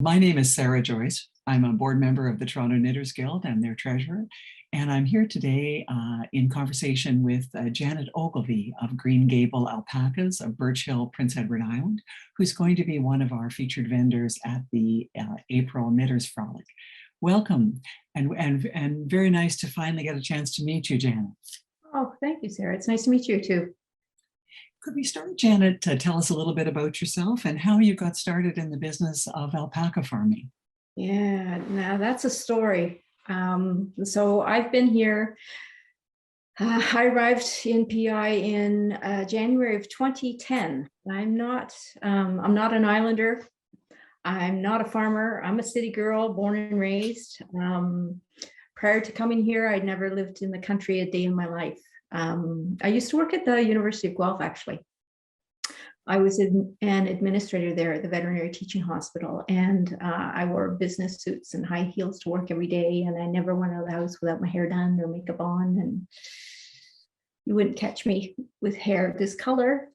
My name is Sara Joyce. I'm a board member of the Toronto Knitters Guild and their treasurer. And I'm here today in conversation with Janet Ogilvie of Green Gable Alpacas of Birch Hill, Prince Edward Island, who's going to be one of our featured vendors at the April Knitters Frolic. Welcome, and very nice to finally get a chance to meet you, Janet. Oh, thank you, Sara. It's nice to meet you too. Could we start, Janet, to tell us a little bit about yourself and how you got started in the business of alpaca farming? Yeah, now that's a story. So I've been here. I arrived in PI in January of 2010. I'm not an islander. I'm not a farmer. I'm a city girl, born and raised. Prior to coming here, I'd never lived in the country a day in my life. I used to work at the University of Guelph, actually. I was an administrator there at the veterinary teaching hospital, and I wore business suits and high heels to work every day, and I never went out of the house without my hair done or makeup on, and you wouldn't catch me with hair this color.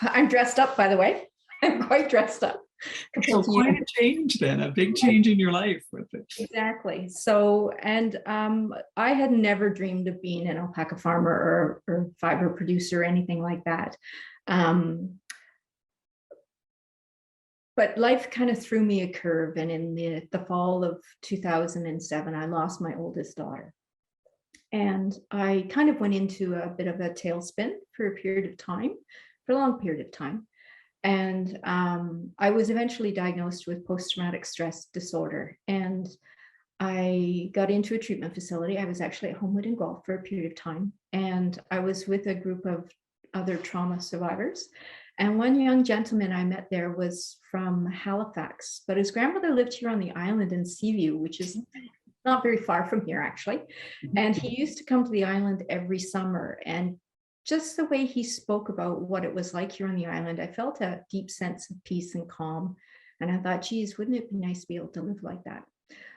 I'm dressed up, by the way. I'm quite dressed up. So quite a change then, a big change in your life with it. Exactly. So, and I had never dreamed of being an alpaca farmer or fiber producer or anything like that. But life kind of threw me a curve, and in the fall of 2007, I lost my oldest daughter. And I kind of went into a bit of a tailspin for a long period of time. And I was eventually diagnosed with post-traumatic stress disorder. And I got into a treatment facility. I was actually at Homewood in Guelph for a period of time. And I was with a group of other trauma survivors. And one young gentleman I met there was from Halifax, but his grandmother lived here on the island in Seaview, which is not very far from here, actually. And he used to come to the island every summer. And just the way he spoke about what it was like here on the island, I felt a deep sense of peace and calm. And I thought, geez, wouldn't it be nice to be able to live like that?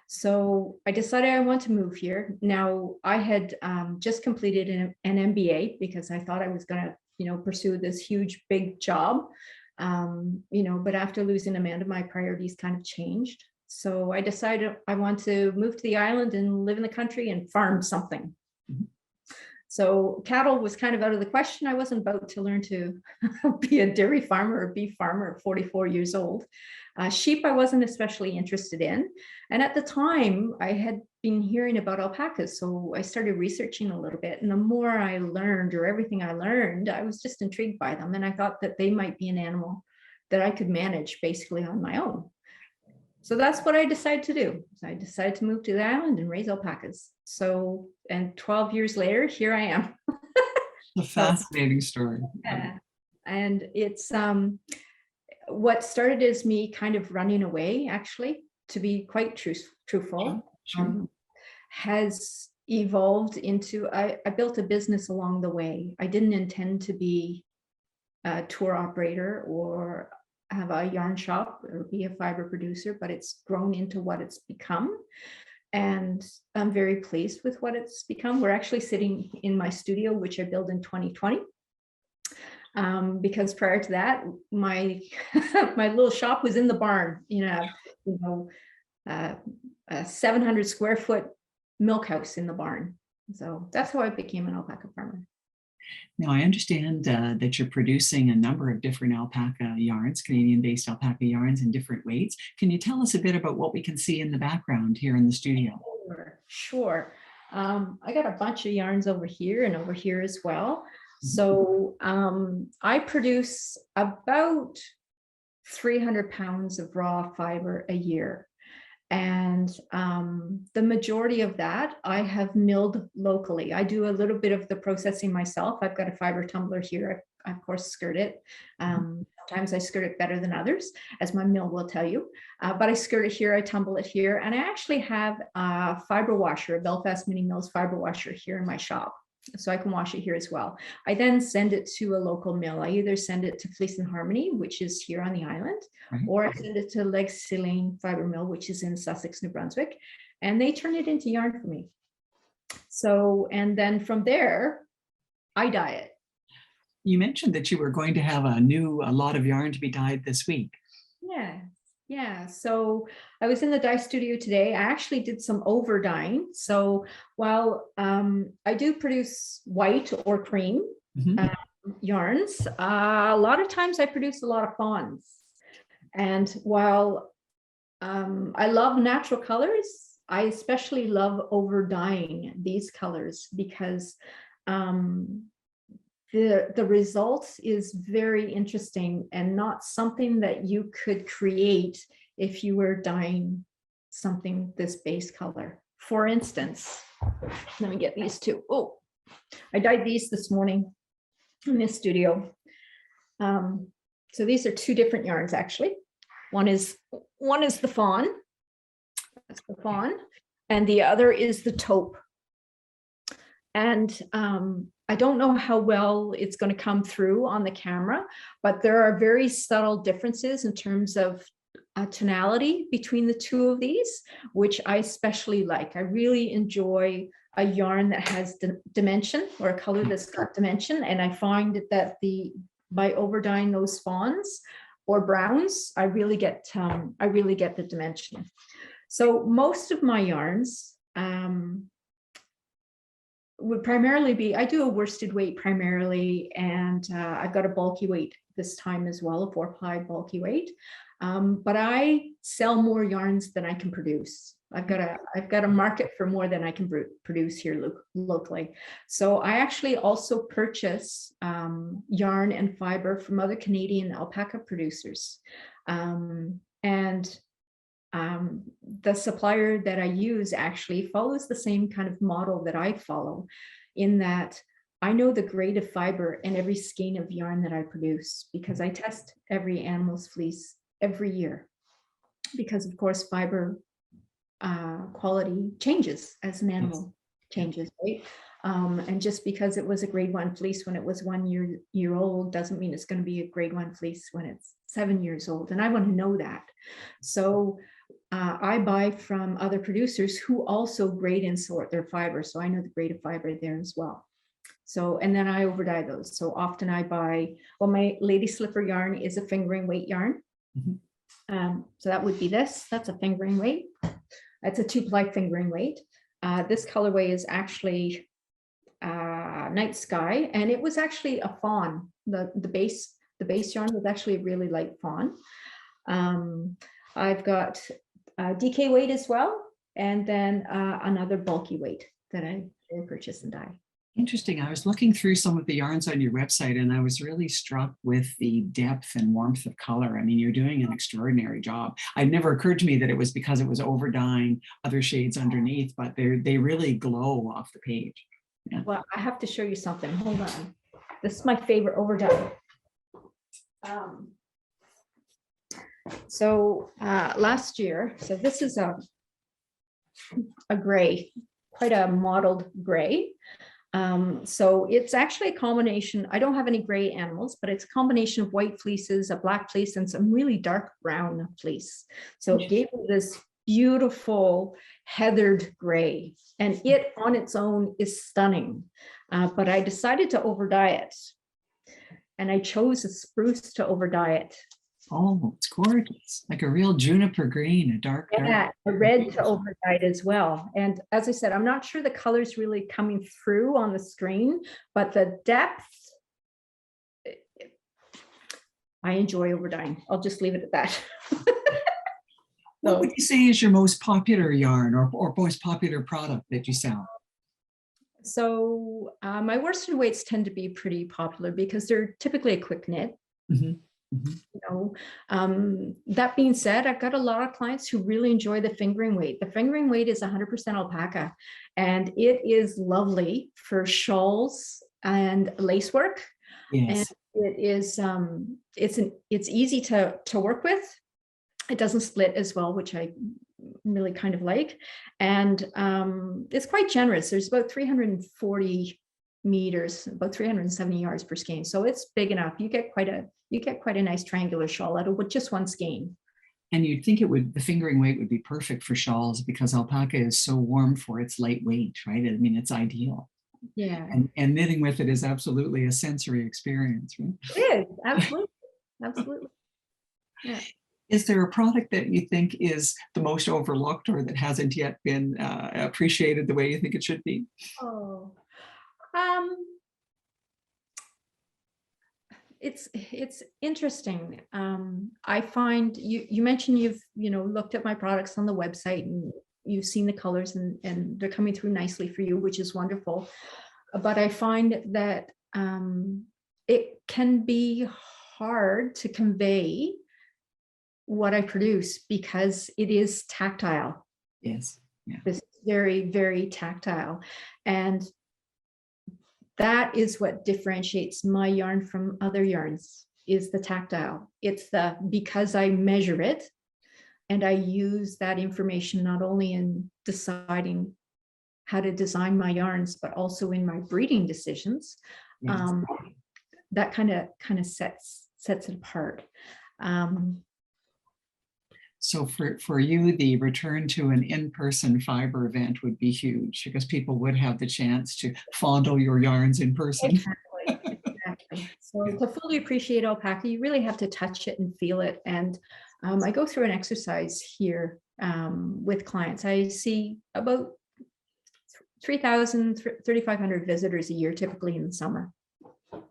So I decided I want to move here. Now, I had just completed an MBA because I thought I was going to, pursue this huge, big job. But after losing Amanda, my priorities kind of changed. So I decided I want to move to the island and live in the country and farm something. So cattle was kind of out of the question. I wasn't about to learn to be a dairy farmer or beef farmer at 44 years old. Sheep I wasn't especially interested in. And at the time, I had been hearing about alpacas. So I started researching a little bit. And the more I learned, or everything I learned, I was just intrigued by them. And I thought that they might be an animal that I could manage basically on my own. So that's what I decided to do. So I decided to move to the island and raise alpacas. So, and 12 years later, here I am. A fascinating story. Yeah. And it's what started as me kind of running away, actually, to be quite truthful, Sure. has evolved into, I built a business along the way. I didn't intend to be a tour operator or have a yarn shop or be a fiber producer, but it's grown into what it's become. And I'm very pleased with what it's become. We're actually sitting in my studio, which I built in 2020. Because prior to that, my my little shop was in the barn, a 700 square foot milk house in the barn. So that's how I became an alpaca farmer. Now, I understand that you're producing a number of different alpaca yarns, Canadian-based alpaca yarns in different weights. Can you tell us a bit about what we can see in the background here in the studio? Sure. I got a bunch of yarns over here and over here as well. So I produce about 300 pounds of raw fiber a year. And the majority of that I have milled locally. I do a little bit of the processing myself. I've got a fiber tumbler here. I of course skirt it. Sometimes I skirt it better than others, as my mill will tell you. But I skirt it here, I tumble it here. And I actually have a fiber washer, a Belfast Mini Mills fiber washer here in my shop. So I can wash it here as well. I then send it to a local mill. I either send it to Fleece and Harmony, which is here on the island, or I send it to Leg Fiber Mill, which is in Sussex, New Brunswick, and they turn it into yarn for me. So, and then from there, I dye it. You mentioned that you were going to have a lot of yarn to be dyed this week. Yeah. Yeah, so I was in the dye studio today. I actually did some overdying. So while I do produce white or cream yarns, a lot of times I produce a lot of fawns. And while I love natural colors, I especially love overdying these colors because the result is very interesting and not something that you could create if you were dyeing something this base color. For instance, let me get these two. Oh, I dyed these this morning in this studio. So these are two different yarns actually. One is the fawn, that's the fawn, and the other is the taupe. And I don't know how well it's going to come through on the camera, but there are very subtle differences in terms of tonality between the two of these, which I especially like. I really enjoy a yarn that has dimension, or a color that's got dimension. And I find that by overdying those fawns or browns, I really get the dimension. So most of my yarns would primarily be, I do a worsted weight primarily, and I've got a bulky weight this time as well, a 4-ply bulky weight. But I sell more yarns than I can produce. I've got a market for more than I can produce here locally. So I actually also purchase yarn and fiber from other Canadian alpaca producers. The supplier that I use actually follows the same kind of model that I follow, in that I know the grade of fiber in every skein of yarn that I produce, because I test every animal's fleece every year, because of course fiber quality changes as an animal changes, right? And just because it was a grade 1 fleece when it was 1 year old doesn't mean it's going to be a grade 1 fleece when it's 7 years old. And I want to know that. So I buy from other producers who also grade and sort their fiber. So I know the grade of fiber there as well. So, and then I overdye those. So often I buy, well, my lady slipper yarn is a fingering weight yarn. So that would be this, that's a fingering weight. It's a 2-ply fingering weight. This colorway is actually Night Sky, and it was actually a fawn. The base yarn was actually a really light fawn. I've got DK weight as well, and then another bulky weight that I purchase and dye. Interesting. I was looking through some of the yarns on your website, and I was really struck with the depth and warmth of color. I mean, you're doing an extraordinary job. It never occurred to me that it was because it was overdying other shades underneath, but they really glow off the page. Yeah. Well, I have to show you something. Hold on. This is my favorite overdye. So last year, so this is a gray, quite a mottled gray. So it's actually a combination. I don't have any gray animals, but it's a combination of white fleeces, a black fleece, and some really dark brown fleece. So it gave me this beautiful heathered gray, and it on its own is stunning. But I decided to overdye it, and I chose a spruce to overdye it. Oh, it's gorgeous. Like a real juniper green, a dark. Yeah, a red to overdyed as well. And as I said, I'm not sure the color's really coming through on the screen, but the depth, I enjoy overdying. I'll just leave it at that. What would you say is your most popular yarn or most popular product that you sell? So my worsted weights tend to be pretty popular because they're typically a quick knit. You know, that being said, I've got a lot of clients who really enjoy the fingering weight. The fingering weight is 100% alpaca, and it is lovely for shawls and lace work. Yes. And it is it's easy to work with. It doesn't split as well, which I really kind of like, and it's quite generous. There's about 340 meters, about 370 yards per skein, so it's big enough. You get quite a nice triangular shawl out of with just one skein. And you'd think the fingering weight would be perfect for shawls because alpaca is so warm for its lightweight, right? I mean, it's ideal. Yeah. And knitting with it is absolutely a sensory experience, right? It is, absolutely. Absolutely. Yeah. Is there a product that you think is the most overlooked or that hasn't yet been appreciated the way you think it should be? Oh, it's interesting. I find you mentioned you've looked at my products on the website and you've seen the colors and they're coming through nicely for you, which is wonderful. But I find that it can be hard to convey what I produce because it is tactile. Yes. Yeah. It's very, very tactile. And that is what differentiates my yarn from other yarns, is the tactile. It's because I measure it and I use that information not only in deciding how to design my yarns, but also in my breeding decisions. Yes. That kind of sets it apart. So for you, the return to an in-person fiber event would be huge because people would have the chance to fondle your yarns in person. Exactly. So to fully appreciate alpaca, you really have to touch it and feel it. And I go through an exercise here with clients. I see about 3,000, 3,500 visitors a year, typically in the summer.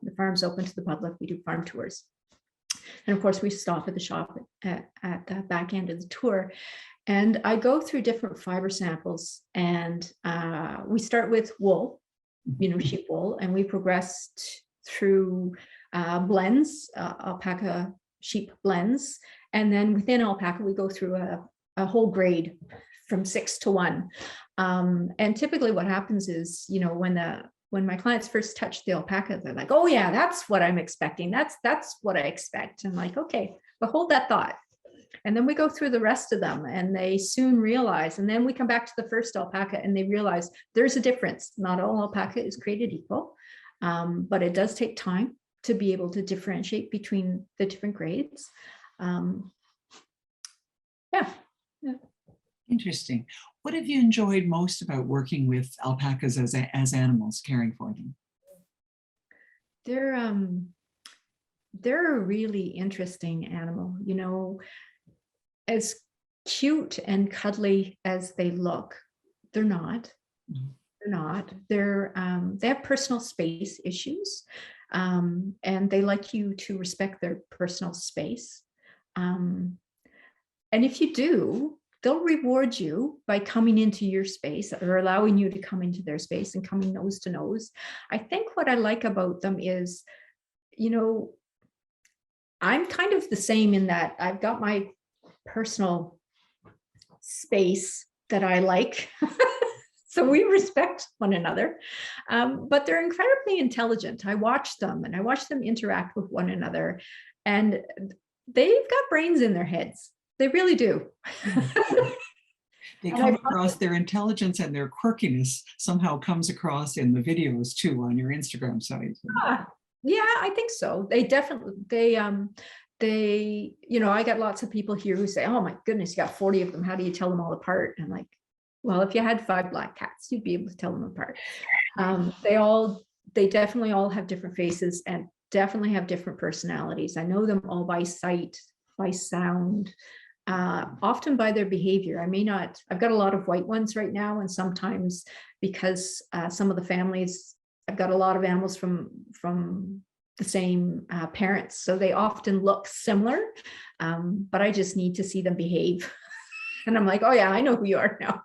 The farm's open to the public. We do farm tours. And of course, we stop at the shop at the back end of the tour. And I go through different fiber samples. And we start with wool, sheep wool, and we progress through blends, alpaca sheep blends. And then within alpaca, we go through a whole grade from 6 to 1. And typically what happens is, when my clients first touch the alpaca, they're like, oh yeah, that's what I'm expecting. That's what I expect. I'm like, okay, but hold that thought. And then we go through the rest of them and they soon realize, and then we come back to the first alpaca and they realize there's a difference. Not all alpaca is created equal, but it does take time to be able to differentiate between the different grades. Yeah. Interesting. What have you enjoyed most about working with alpacas as animals, caring for them? They're a really interesting animal. As cute and cuddly as they look, they're not. They're not. They have personal space issues, and they like you to respect their personal space. And if you do, they'll reward you by coming into your space or allowing you to come into their space and coming nose to nose. I think what I like about them is, I'm kind of the same in that I've got my personal space that I like. So we respect one another, but they're incredibly intelligent. I watch them and I watch them interact with one another, and they've got brains in their heads. They really do. They come across, their intelligence and their quirkiness somehow comes across in the videos too on your Instagram site. Yeah, I think so. They definitely, I got lots of people here who say, oh my goodness, you got 40 of them. How do you tell them all apart? And I'm like, well, if you had 5 black cats, you'd be able to tell them apart. They definitely all have different faces and definitely have different personalities. I know them all by sight, by sound, often by their behavior. I've got a lot of white ones right now, and sometimes because some of the families, I've got a lot of animals from the same parents, so they often look similar, but I just need to see them behave. And I'm like, oh yeah, I know who you are now.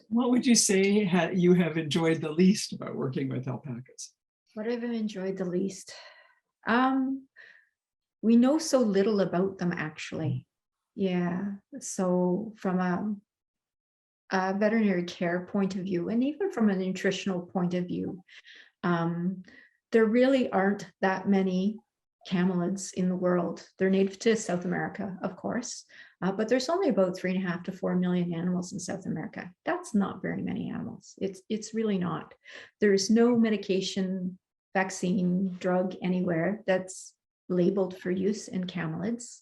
What would you say you have enjoyed the least about working with alpacas? What have I enjoyed the least? We know so little about them, actually. Yeah. So from a veterinary care point of view, and even from a nutritional point of view, there really aren't that many camelids in the world. They're native to South America, of course, but there's only about 3.5 to 4 million animals in South America. That's not very many animals. It's really not. There's no medication, vaccine, drug anywhere that's labeled for use in camelids.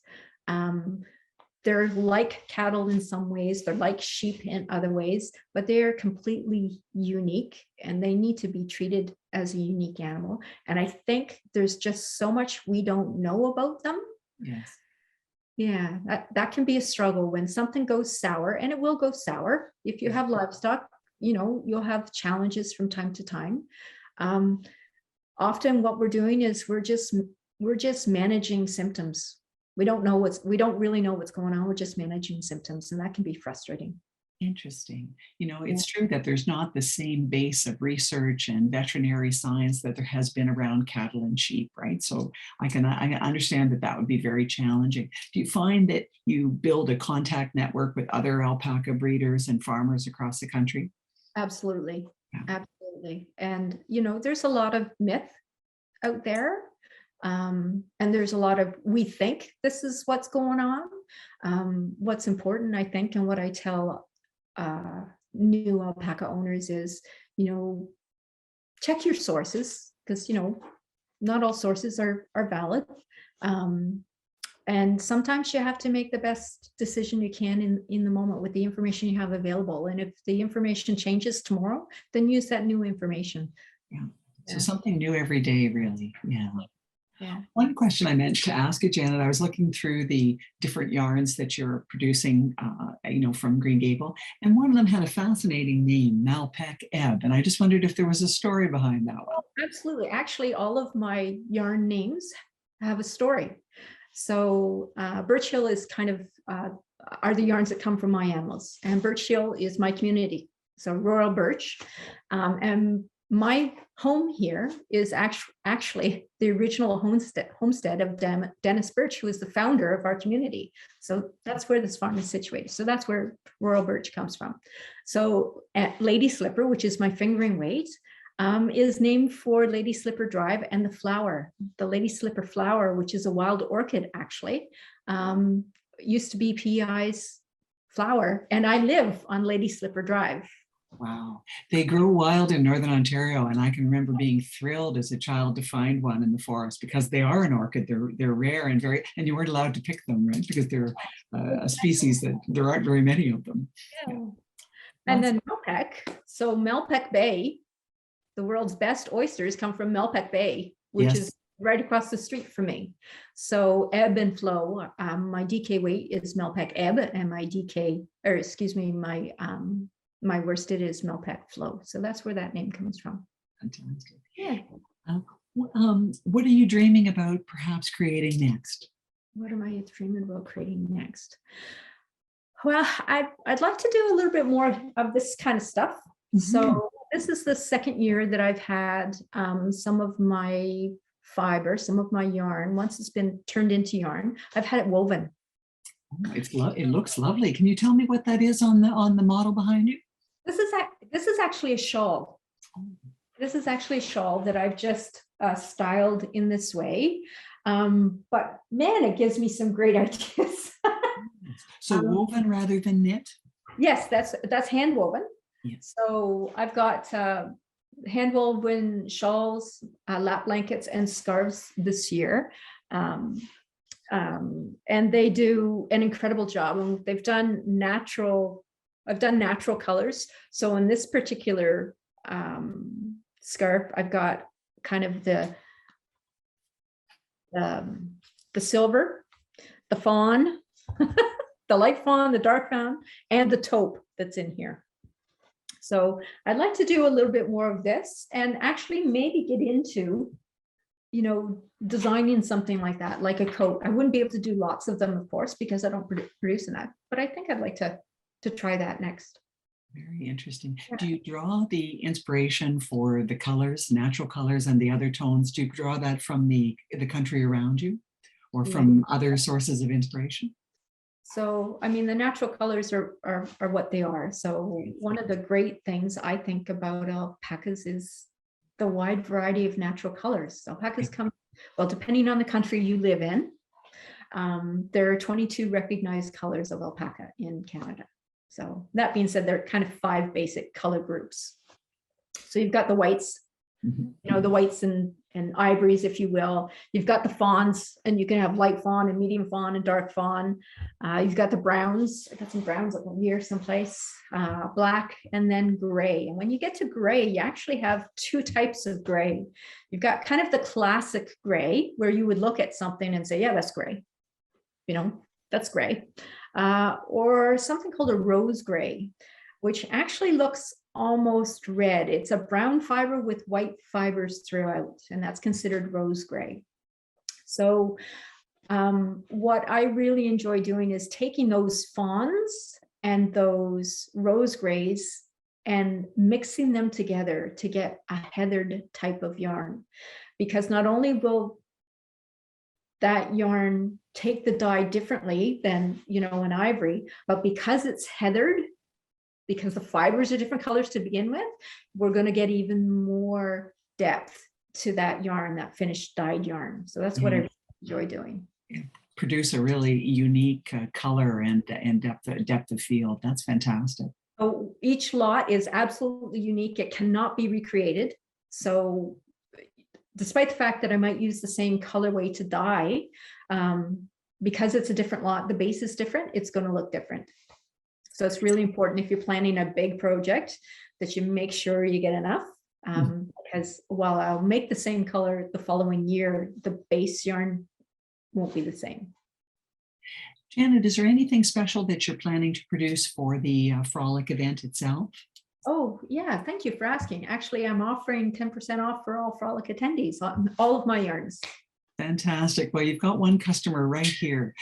They're like cattle in some ways, they're like sheep in other ways, but they are completely unique and they need to be treated as a unique animal. And I think there's just so much we don't know about them. Yes. Yeah, that can be a struggle when something goes sour, and it will go sour. If you have livestock, you'll have challenges from time to time. Often what we're doing is we're just managing symptoms. We don't really know what's going on. We're just managing symptoms, and that can be frustrating. Interesting. It's true that there's not the same base of research and veterinary science that there has been around cattle and sheep, right? So I understand that would be very challenging. Do you find that you build a contact network with other alpaca breeders and farmers across the country? Absolutely. Yeah. Absolutely. And, there's a lot of myth out there. And there's a lot of, we think this is what's going on. What's important, I think, and what I tell new alpaca owners is, check your sources, because, not all sources are valid. And sometimes you have to make the best decision you can in the moment with the information you have available. And if the information changes tomorrow, then use that new information. Yeah. So something new every day, really. Yeah. Yeah. One question I meant to ask you, Janet, I was looking through the different yarns that you're producing, from Green Gable, and one of them had a fascinating name, Malpec Ebb, and I just wondered if there was a story behind that one. Oh, absolutely. Actually, all of my yarn names have a story. So Birch Hill is kind of, are the yarns that come from my animals, and Birch Hill is my community. So Royal Birch, and my home here is actually the original homestead of Dennis Birch, who is the founder of our community. So that's where this farm is situated. So that's where Royal Birch comes from. So at Lady Slipper, which is my fingering weight, is named for Lady Slipper Drive and the flower. The Lady Slipper flower, which is a wild orchid actually, used to be PEI's flower, and I live on Lady Slipper Drive. Wow. They grow wild in Northern Ontario, and I can remember being thrilled as a child to find one in the forest, because they are an orchid. They're rare and you weren't allowed to pick them, right? Because they're a species that there aren't very many of them. Yeah. And then Malpec. So Malpec Bay, the world's best oysters come from Malpec Bay, which is right across the street from me. So ebb and flow. My DK weight is Malpec Ebb, and my worsted is Malpec Flow. So that's where that name comes from. Fantastic. Yeah. What are you dreaming about perhaps creating next? What am I dreaming about creating next? Well, I'd like to do a little bit more of this kind of stuff. Mm-hmm. So this is the second year that I've had some of my fiber, some of my yarn. Once it's been turned into yarn, I've had it woven. Oh, it looks lovely. Can you tell me what that is on the model behind you? This is actually a shawl. This is actually a shawl that I've just styled in this way. But man, it gives me some great ideas. So woven rather than knit? Yes, that's hand woven. Yes. So I've got hand woven shawls, lap blankets, and scarves this year. And they do an incredible job. And they've done I've done natural colors. So in this particular scarf, I've got kind of the silver, the fawn, the light fawn, the dark fawn, and the taupe that's in here. So I'd like to do a little bit more of this, and actually maybe get into, designing something like that, like a coat. I wouldn't be able to do lots of them, of course, because I don't produce enough, but I think I'd like to try that next. Very interesting. Yeah. Do you draw the inspiration for the colors, natural colors, and the other tones? Do you draw that from the country around you, or from other sources of inspiration? So, I mean, the natural colors are what they are. So one of the great things I think about alpacas is the wide variety of natural colors. Alpacas come, well, depending on the country you live in, there are 22 recognized colors of alpaca in Canada. So that being said, there are kind of 5 basic color groups. So you've got the whites, the whites and ivories, if you will. You've got the fawns, and you can have light fawn and medium fawn and dark fawn. You've got the browns. I got some browns up here someplace, black, and then gray. And when you get to gray, you actually have 2 types of gray. You've got kind of the classic gray, where you would look at something and say, yeah, that's gray. That's gray. Or something called a rose gray, which actually looks almost red. It's a brown fiber with white fibers throughout, and that's considered rose gray. So what I really enjoy doing is taking those fawns and those rose grays and mixing them together to get a heathered type of yarn. Because not only will that yarn take the dye differently than, an ivory, but because it's heathered, because the fibers are different colors to begin with, we're going to get even more depth to that yarn, that finished dyed yarn. So that's what I enjoy doing. Produce a really unique color and depth of field. That's fantastic. So each lot is absolutely unique. It cannot be recreated. So despite the fact that I might use the same colorway to dye, because it's a different lot, the base is different, it's going to look different. So it's really important if you're planning a big project that you make sure you get enough, because while I'll make the same color the following year, the base yarn won't be the same. Janet, is there anything special that you're planning to produce for the Frolic event itself? Oh, yeah. Thank you for asking. Actually, I'm offering 10% off for all Frolic attendees on all of my yarns. Fantastic. Well, you've got one customer right here.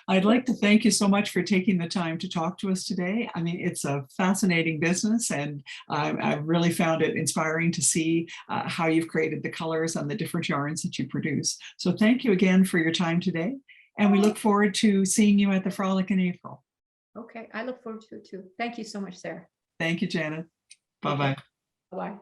I'd like to thank you so much for taking the time to talk to us today. I mean, it's a fascinating business, and I've really found it inspiring to see how you've created the colors on the different yarns that you produce. So thank you again for your time today. And we look forward to seeing you at the Frolic in April. Okay, I look forward to it too. Thank you so much, Sarah. Thank you, Janet. Bye-bye. Bye-bye.